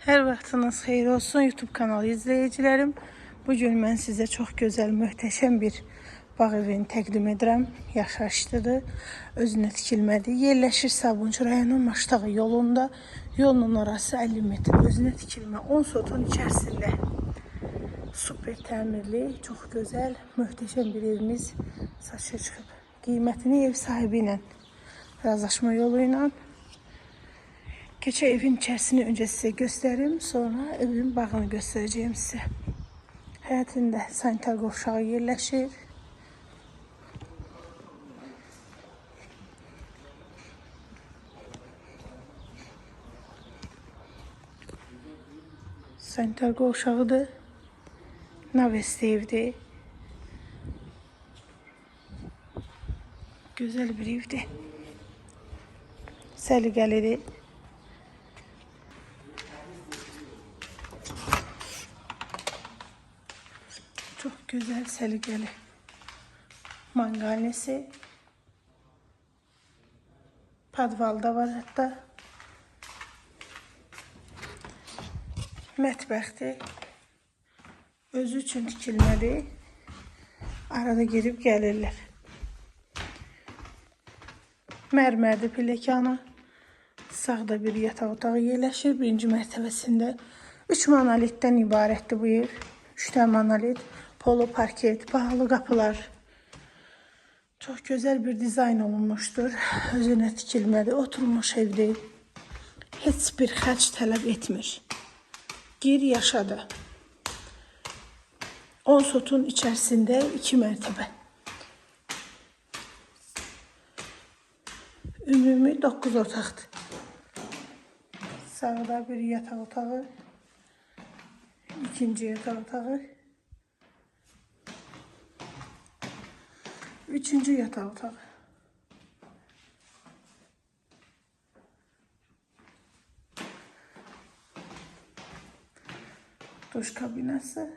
Hər vaxtınız xeyir olsun YouTube kanalı izləyicilərim. Bugün mən sizə çox gözəl, möhtəşəm bir bağ evini təqdim edirəm. Yaşayışlıdır, özünə tikilmədir. Yerləşir Sabunçu rayonu Maştağı yolunda. Yolun orası 50 metr. Özünə tikilmə 10 sotun içərisində. Super təmirli, çox gözəl, möhtəşəm bir evimiz satışa çıxıb. Qiymətini ev sahibi ilə razılaşma yolu ilə keçə evin içərisini öncə sizə göstərim, sonra evin bağını göstərəcəyim sizə. Həyətində sanitar qovşağı yerləşir. Sanitar qovşağıdır. Navesti evdir. Gözəl bir evdir. Səliqəlidir. Çok güzel, səliqəli mangalnesi. Padvalda var hatta. Mətbəxdir. Özü üçün tikilməli. Arada girib gəlirlər. Mərmərli pilləkana. Sağda bir yataq otağı yerləşir. Birinci mərtəbəsində 3 monolitdən ibarətdir bu ev. 3 tane monolit. Polo parket, pahalı qapılar. Çox gözəl bir dizayn olunmuşdur. Özünə tikilməli, oturmuş evdir. Heç bir xərc tələb etmir. Gir yaşadı. 10 sotun içərisində 2 mərtəbə. Ümumi 9 otaqdır. Sağda bir yataq otağı. İkinci yataq otağı. Üçüncü yataq otağı. Duş kabinası.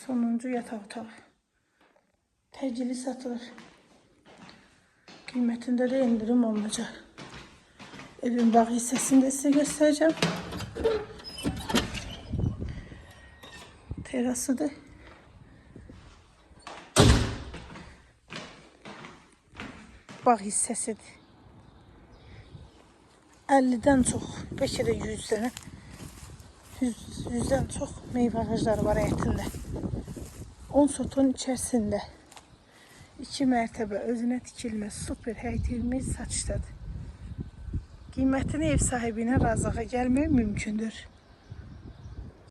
Sonuncu yataq otağı. Təcili satılır. Qiymətində də indirim olunacaq. Evin bağ hissəsini də sizə göstərəcəm. Terasıdır. Bağ hissəsidir. 50'dən çox, bəlkə də 100 dənə, 100'dən çox meyvə ağacları var həyətində. 10 sotun içərisində 2 mərtəbə özünə tikilmə super həyət evimiz satışdadır. Qiymətini ev sahibinə razılığa gəlmək mümkündür.